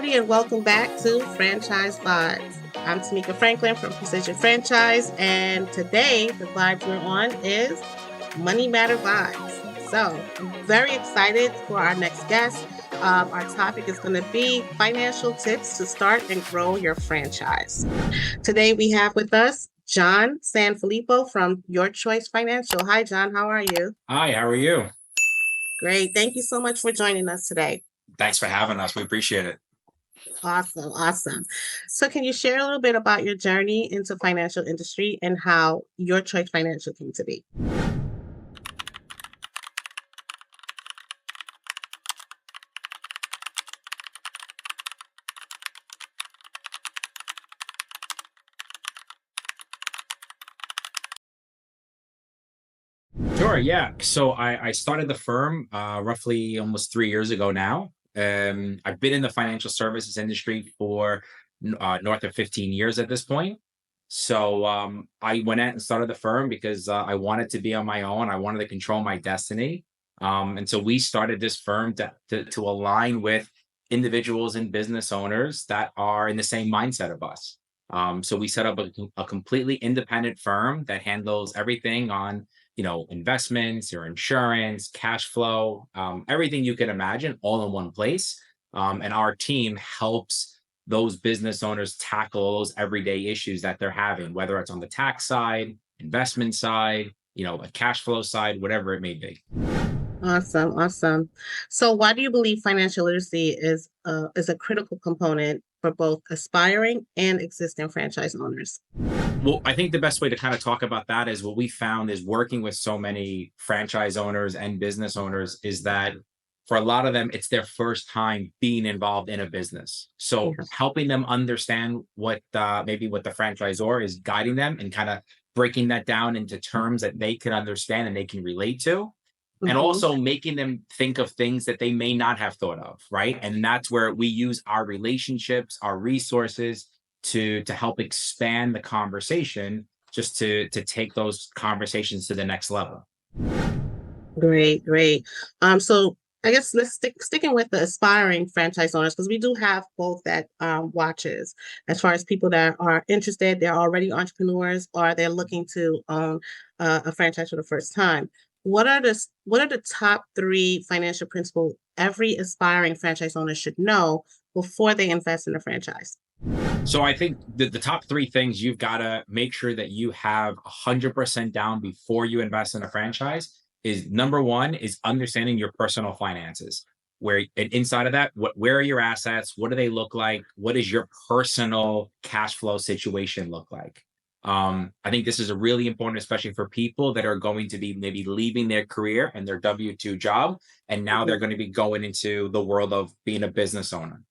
everybody, and welcome back to Franchise Vibes. I'm Tamika Franklin from Precision Franchise, and today the vibes we're on is Money Matter Vibes. So, I'm very excited for our next guest. Our topic is going to be financial tips to start and grow your franchise. Today we have with us John San Fillippo from Your Choice Financial. Hi, John. How are you? Hi, how are you? Great. Thank you so much for joining us today. Thanks for having us. We appreciate it. Awesome, awesome. So can you share a little bit about your journey into financial industry and how Your Choice Financial came to be? Sure, yeah. So I started the firm roughly almost 3 years ago now. I've been in the financial services industry for north of 15 years at this point. So I went out and started the firm because I wanted to be on my own. I wanted to control my destiny. And so we started this firm to align with individuals and business owners that are in the same mindset of us. So we set up a completely independent firm that handles everything on investments, your insurance, cash flow, everything you can imagine all in one place. And our team helps those business owners tackle those everyday issues that they're having, whether it's on the tax side, investment side, a cash flow side, whatever it may be. Awesome, awesome. So why do you believe financial literacy is a critical component for both aspiring and existing franchise owners? Well, I think the best way to kind of talk about that is what we found is working with so many franchise owners and business owners is that for a lot of them, it's their first time being involved in a business. So Yeah. helping them understand what maybe what the franchisor is guiding them and kind of breaking that down into terms that they can understand and they can relate to. And Hmm. also making them think of things that they may not have thought of, right? And that's where we use our relationships, our resources to help expand the conversation, just to take those conversations to the next level. Great, great. So I guess let's sticking with the aspiring franchise owners because we do have both that watches as far as people that are interested, they're already entrepreneurs, or they're looking to own a franchise for the first time. What are the top three financial principles every aspiring franchise owner should know before they invest in a franchise? So I think the top three things you've got to make sure that you have 100% down before you invest in a franchise is number one is understanding your personal finances. Where and inside of that, where are your assets? What do they look like? What does your personal cash flow situation look like? I think this is a really important, especially for people that are going to be maybe leaving their career and their W-2 job, and now they're Mhm. going to be going into the world of being a business owner.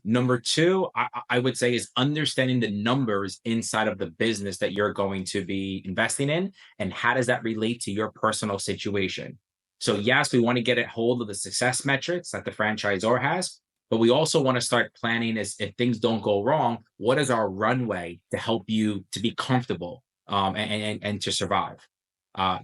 Number two, I would say is understanding the numbers inside of the business that you're going to be investing in, and how does that relate to your personal situation. So yes, we want to get a hold of the success metrics that the franchisor has, but we also want to start planning as if things don't go wrong, what is our runway to help you to be comfortable and to survive.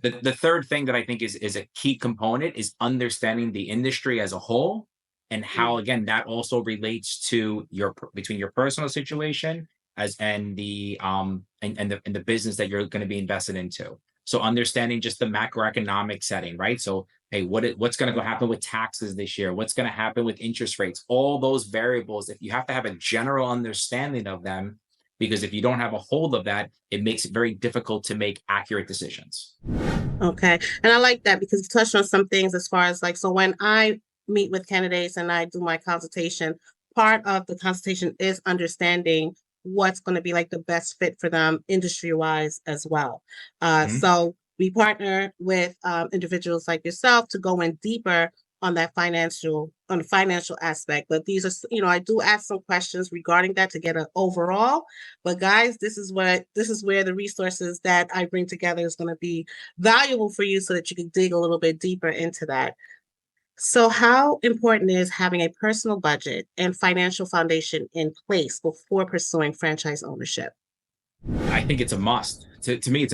The third thing that I think is a key component is understanding the industry as a whole and how again that also relates to between your personal situation as and the business that you're going to be invested into. So understanding just the macroeconomic setting, right? So hey, what's going to go happen with taxes this year? What's going to happen with interest rates? All those variables, if you have to have a general understanding of them, because if you don't have a hold of that, it makes it very difficult to make accurate decisions. Okay. And I like that because you touched on some things as far as like, so when I meet with candidates and I do my consultation, part of the consultation is understanding what's going to be like the best fit for them industry wise as well. Mhm. So we partner with individuals like yourself to go in deeper on the financial aspect. But these are, I do ask some questions regarding that to get an overall. But guys, this is where the resources that I bring together is going to be valuable for you so that you can dig a little bit deeper into that. So, how important is having a personal budget and financial foundation in place before pursuing franchise ownership? I think it's a must. To me,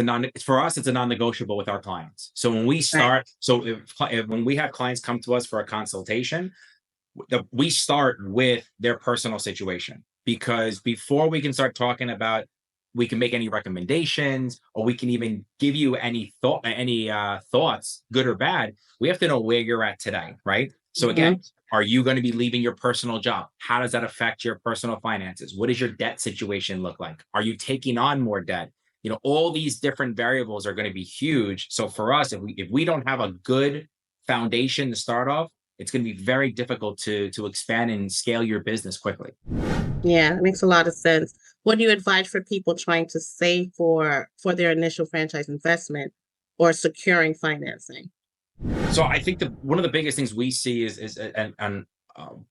for us, it's a non-negotiable with our clients. So when we Right. start, so if when we have clients come to us for a consultation, we start with their personal situation, because before we can start talking about, we can make any recommendations, or we can even give you any thoughts, good or bad, we have to know where you're at today, right? So Mhm. again, are you going to be leaving your personal job? How does that affect your personal finances? What does your debt situation look like? Are you taking on more debt? All these different variables are going to be huge. So for us, if we don't have a good foundation to start off, it's going to be very difficult to expand and scale your business quickly. Yeah, it makes a lot of sense. What do you advise for people trying to save for their initial franchise investment or securing financing? So I think one of the biggest things we see is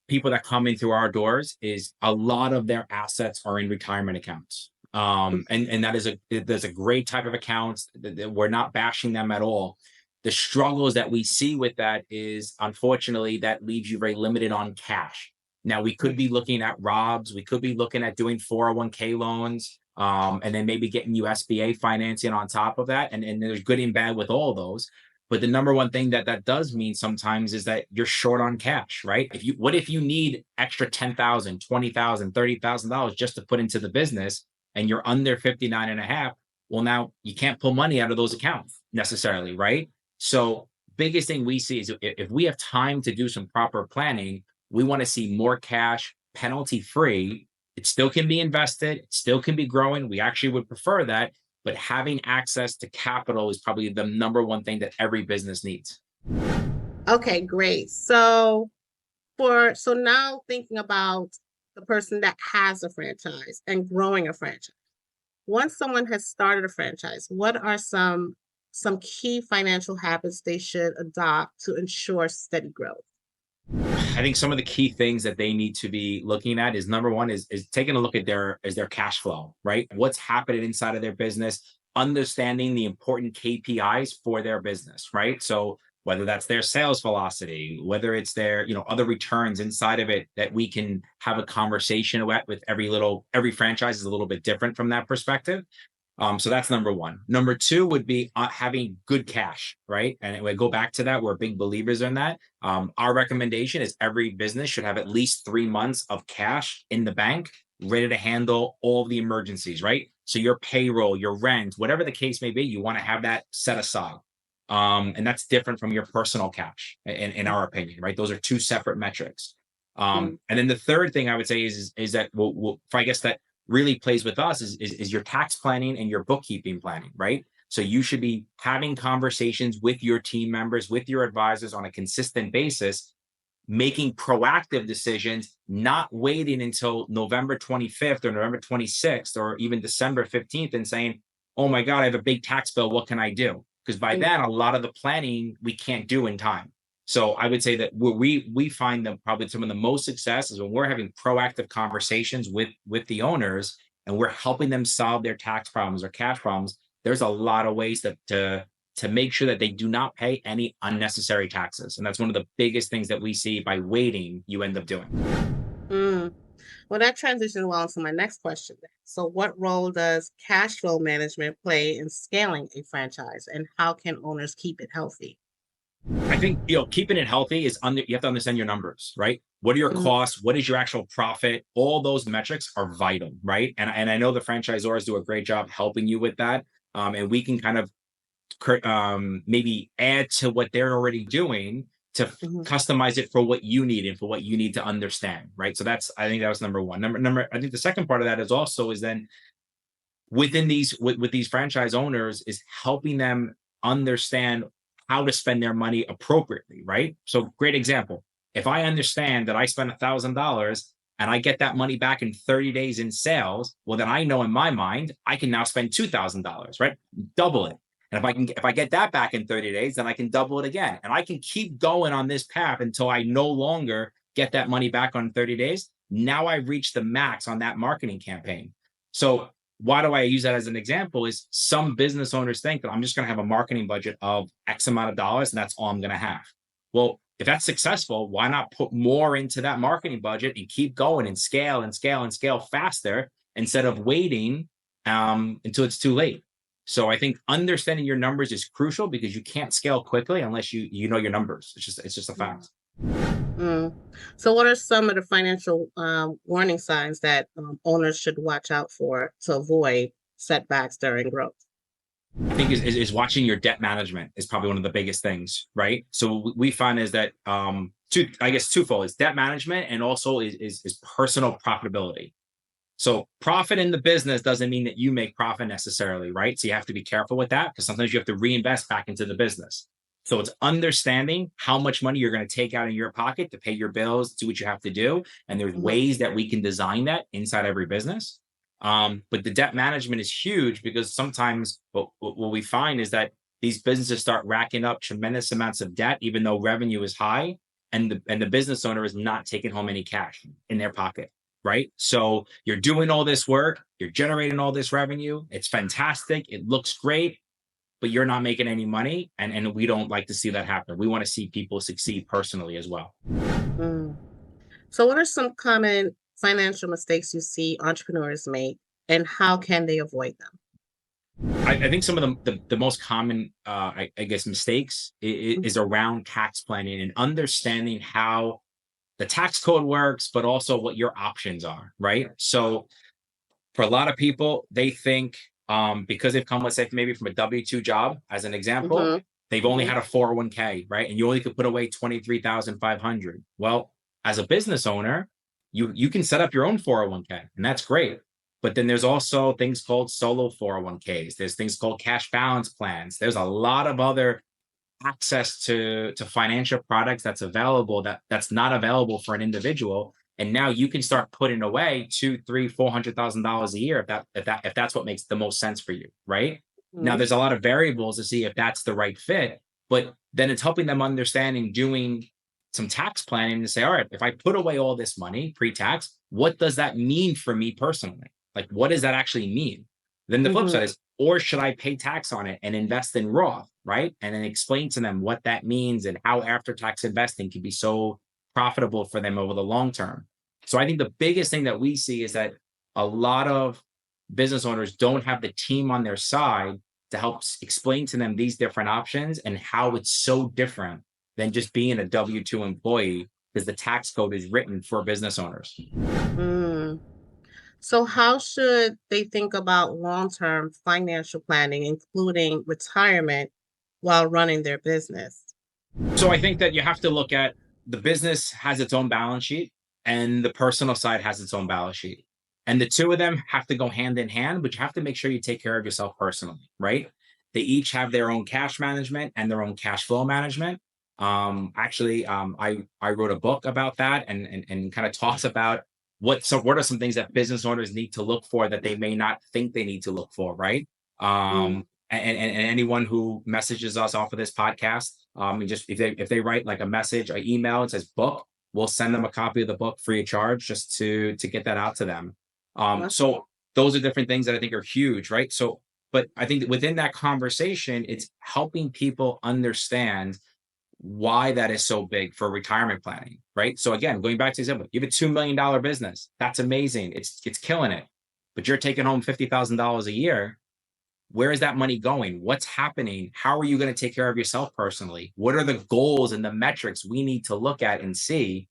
people that come in through our doors is a lot of their assets are in retirement accounts. And there's a great type of accounts that we're not bashing them at all. The struggles that we see with that is, unfortunately, that leaves you very limited on cash. Now we could be looking at ROBs, we could be looking at doing 401k loans, and then maybe getting USBA financing on top of that. And there's good and bad with all those. But the number one thing that does mean sometimes is that you're short on cash, right? What if you need extra 10,000, 20,000, $30,000 just to put into the business, and you're under 59 and a half? Well, now you can't pull money out of those accounts necessarily, right? So biggest thing we see is, if we have time to do some proper planning, we want to see more cash penalty free. It still can be invested, it still can be growing. We actually would prefer that, but having access to capital is probably the number one thing that every business needs. Okay, great. So now thinking about the person that has a franchise and growing a franchise. Once someone has started a franchise, what are some key financial habits they should adopt to ensure steady growth? I think some of the key things that they need to be looking at is, number one, is taking a look at their cash flow, right? What's happening inside of their business, understanding the important KPIs for their business, right? So whether that's their sales velocity, whether it's their, other returns inside of it, that we can have a conversation with every franchise is a little bit different from that perspective. So that's number one. Number two would be having good cash, right? And we go back to that. We're big believers in that. Our recommendation is every business should have at least 3 months of cash in the bank, ready to handle all of the emergencies, right? So your payroll, your rent, whatever the case may be, you want to have that set aside. And that's different from your personal cash, in our opinion, right? Those are two separate metrics. Mm. And then the third thing I would say is that, I guess that really plays with us is your tax planning and your bookkeeping planning, right? So you should be having conversations with your team members, with your advisors on a consistent basis, making proactive decisions, not waiting until November 25th or November 26th or even December 15th and saying, oh my God, I have a big tax bill. What can I do? Because by Mm. then, a lot of the planning we can't do in time. So I would say that we find that probably some of the most success is when we're having proactive conversations with the owners, and we're helping them solve their tax problems or cash problems. There's a lot of ways to make sure that they do not pay any unnecessary taxes. And that's one of the biggest things that we see by waiting, you end up doing. Mm. Well, that transitions well into my next question then. So, what role does cash flow management play in scaling a franchise, and how can owners keep it healthy? I think, keeping it healthy is you have to understand your numbers, right? What are your Mhm. costs? What is your actual profit? All those metrics are vital, right? And I know the franchisors do a great job helping you with that. And we can kind of maybe add to what they're already doing to Mhm. customize it for what you need and for what you need to understand, right? So I think that was number one. I think the second part of that is then within with these franchise owners is helping them understand how to spend their money appropriately, right? So great example. If I understand that I spent $1,000 and I get that money back in 30 days in sales, well, then I know in my mind I can now spend $2,000, right? Double it. And if I get that back in 30 days, then I can double it again. And I can keep going on this path until I no longer get that money back on 30 days. Now I've reached the max on that marketing campaign. So why do I use that as an example? Is some business owners think that I'm just going to have a marketing budget of X amount of dollars and that's all I'm going to have. Well, if that's successful, why not put more into that marketing budget and keep going and scale and scale and scale faster instead of waiting until it's too late? So I think understanding your numbers is crucial, because you can't scale quickly unless you know your numbers. It's just a Mhm. fact. Mm. So, what are some of the financial warning signs that owners should watch out for to avoid setbacks during growth? I think is watching your debt management is probably one of the biggest things, right? So what we find is that two, I guess twofold is debt management and also is personal profitability. So profit in the business doesn't mean that you make profit necessarily, right? So you have to be careful with that because sometimes you have to reinvest back into the business. So it's understanding how much money you're going to take out of your pocket to pay your bills, do what you have to do. And there's Hmm. ways that we can design that inside every business. But the debt management is huge because sometimes what we find is that these businesses start racking up tremendous amounts of debt, even though revenue is high, and the business owner is not taking home any cash in their pocket, right? So you're doing all this work, you're generating all this revenue, it's fantastic, it looks great, but you're not making any money, and we don't like to see that happen. We want to see people succeed personally as well. Mm. So, what are some common financial mistakes you see entrepreneurs make, and how can they avoid them? I think some of the most common, I guess, mistakes is around tax planning and understanding how the tax code works, but also what your options are, right? So for a lot of people, they think because they've come, let's say, maybe from a W-2 job, as an example, Hmm. they've only Hmm. had a 401k, right? And you only could put away 23,500. Well, as a business owner, you can set up your own 401k, and that's great. But then there's also things called solo 401ks. There's things called cash balance plans. There's a lot of other access to financial products that's available that's not available for an individual, and now you can start putting away two, three, $400,000 a year if that's what makes the most sense for you, right? Now Hmm. there's a lot of variables to see if that's the right fit, but then it's helping them understand and doing some tax planning to say, all right, if I put away all this money pre-tax, what does that mean for me personally? Like, what does that actually mean? Then the flip Hmm. side is, or should I pay tax on it and invest in Roth, right? And then explain to them what that means and how after tax investing can be so profitable for them over the long term. So I think the biggest thing that we see is that a lot of business owners don't have the team on their side to help explain to them these different options and how it's so different than just being a W-2 employee because the tax code is written for business owners. Mm. So, how should they think about long term financial planning, including retirement, while running their business? So I think that you have to look at the business has its own balance sheet and the personal side has its own balance sheet. And the two of them have to go hand in hand, but you have to make sure you take care of yourself personally, right? They each have their own cash management and their own cash flow management. I wrote a book about that and kind of talks about what are some things that business owners need to look for that they may not think they need to look for, right? Mm. And anyone who messages us off of this podcast, and just if they write like a message, an email, it says book, we'll send them a copy of the book free of charge just to get that out to them. Awesome. So those are different things that I think are huge, right? So, but I think that within that conversation, it's helping people understand why that is so big for retirement planning, right? So again, going back to the example, you have a $2 million business. That's amazing. It's killing it, but you're taking home $50,000 a year. Where is that money going? What's happening? How are you going to take care of yourself personally? What are the goals and the metrics we need to look at and see?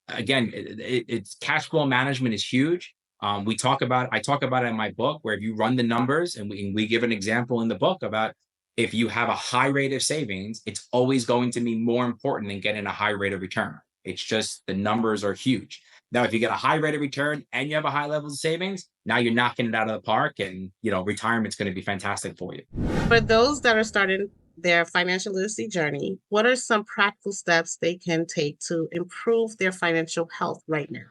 Again, it's cash flow management is huge. I talk about it in my book where if you run the numbers and we give an example in the book about if you have a high rate of savings, it's always going to be more important than getting a high rate of return. It's just the numbers are huge. Now, if you get a high rate of return and you have a high level of savings, now you're knocking it out of the park, and retirement's going to be fantastic for you. For those that are starting their financial literacy journey, what are some practical steps they can take to improve their financial health right now?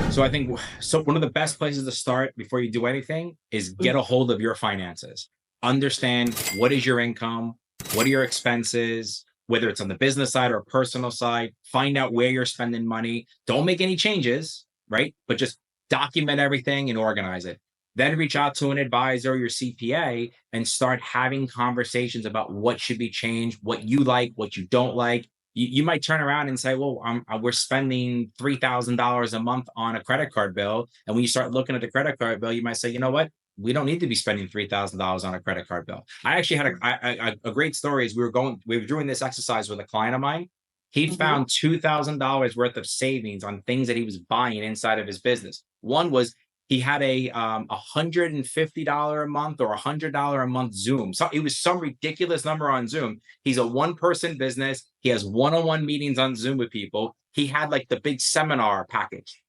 So I think one of the best places to start before you do anything is Mm. get a hold of your finances. Understand what is your income, what are your expenses, whether it's on the business side or personal side. Find out where you're spending money. Don't make any changes, right? But just document everything and organize it. Then reach out to an advisor or your CPA and start having conversations about what should be changed, what you like, what you don't like. You might turn around and say, well, we're spending $3,000 a month on a credit card bill. And when you start looking at the credit card bill, you might say, you know what? We don't need to be spending $3,000 on a credit card bill. I actually had a great story as we were doing this exercise with a client of mine. He Mhm. found $2,000 worth of savings on things that he was buying inside of his business. One was he had a $150 a month or $100 a month Zoom. So it was some ridiculous number on Zoom. He's a one-person business. He has one-on-one meetings on Zoom with people. He had like the big seminar package.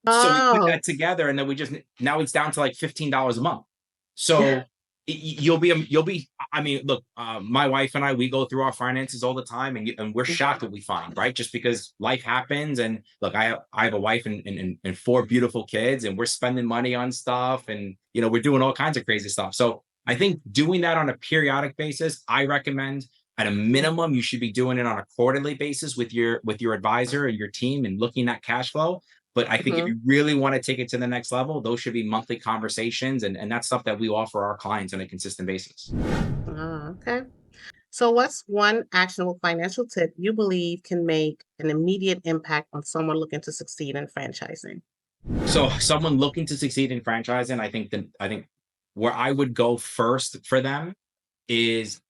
So we put Oh. that together, and then we just now it's down to like $15 a month. So you'll be. I mean, look, my wife and I, we go through our finances all the time, and we're shocked what we find, right? Just because life happens, and look, I have a wife and four beautiful kids, and we're spending money on stuff, and we're doing all kinds of crazy stuff. So I think doing that on a periodic basis, I recommend. At a minimum, you should be doing it on a quarterly basis with your advisor and your team and looking at cash flow. But I think if Mhm. you really want to take it to the next level, those should be monthly conversations. And that's stuff that we offer our clients on a consistent basis. Oh, okay. So, what's one actionable financial tip you believe can make an immediate impact on someone looking to succeed in franchising? So someone looking to succeed in franchising, I think where I would go first for them is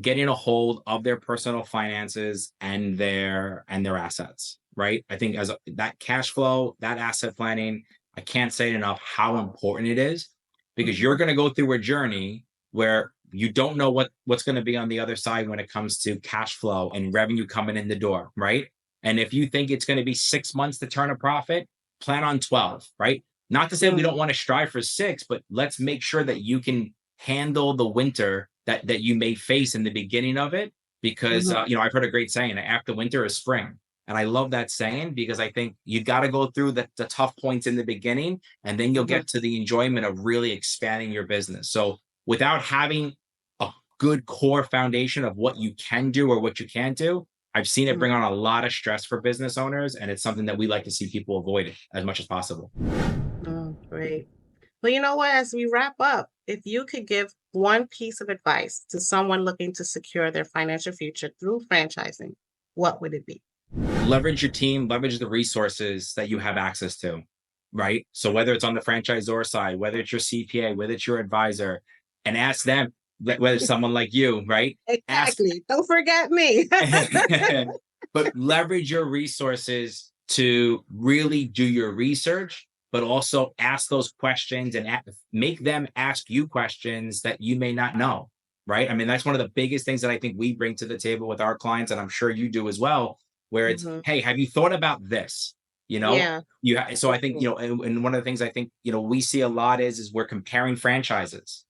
getting a hold of their personal finances and their assets, right? I think that cash flow, that asset planning, I can't say it enough how important it is, because you're Mhm. going to go through a journey where you don't know what's going to be on the other side when it comes to cash flow and revenue coming in the door, right? And if you think it's going to be 6 months to turn a profit, plan on 12, right? Not to say we Mm. don't want to strive for 6, but let's make sure that you can handle the winter that you may face in the beginning of it, because Mhm. I've heard a great saying, after winter is spring. And I love that saying, because I think you got to go through the tough points in the beginning, and then you'll Mhm. get to the enjoyment of really expanding your business. So without having a good core foundation of what you can do or what you can't do, I've seen it Mhm. bring on a lot of stress for business owners, and it's something that we like to see people avoid as much as possible. Oh, great. Well, you know what? As we wrap up, if you could give one piece of advice to someone looking to secure their financial future through franchising, what would it be? Leverage your team, leverage the resources that you have access to, right? So whether it's on the franchisor side, whether it's your CPA, whether it's your advisor, and ask them, whether it's someone like you, right? Ask, Exactly. Don't forget me. but leverage your resources to really do your research, but also ask those questions and make them ask you questions that you may not know, right? I mean, that's one of the biggest things that I think we bring to the table with our clients, and I'm sure you do as well, where it's, Mhm. hey, have you thought about this? You know, Yeah. so I think, and one of the things I think, we see a lot is we're comparing franchises.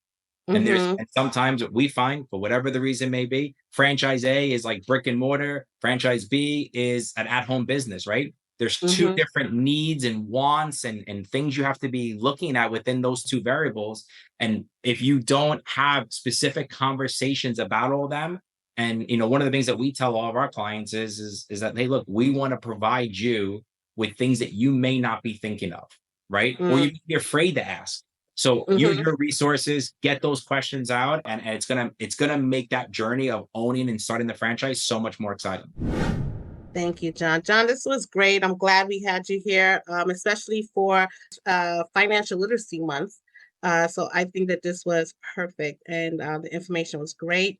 Mhm. And sometimes what we find, for whatever the reason may be, franchise A is like brick and mortar, franchise B is an at-home business, right? There's two Mhm. different needs and wants and things you have to be looking at within those two variables. And if you don't have specific conversations about all of them, and one of the things that we tell all of our clients is that, hey, look, we want to provide you with things that you may not be thinking of, right? Or you Mm. may be afraid to ask. So use Mhm. your resources, get those questions out, and it's gonna make that journey of owning and starting the franchise so much more exciting. Thank you, John. John, this was great. I'm glad we had you here, especially for Financial Literacy Month. So I think that this was perfect and the information was great.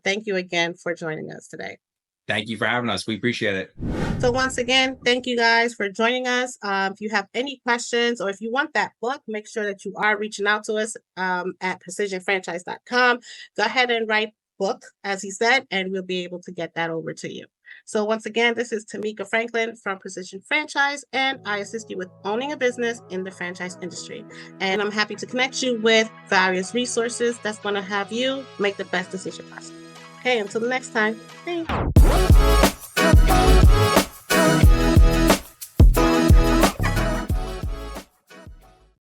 Thank you again for joining us today. Thank you for having us. We appreciate it. So once again, thank you guys for joining us. If you have any questions or if you want that book, make sure that you are reaching out to us at precisionfranchise.com. Go ahead and write book, as he said, and we'll be able to get that over to you. So once again, this is Tamika Franklin from Precision Franchise, and I assist you with owning a business in the franchise industry. And I'm happy to connect you with various resources that's going to have you make the best decision possible. Okay, until the next time. Thanks.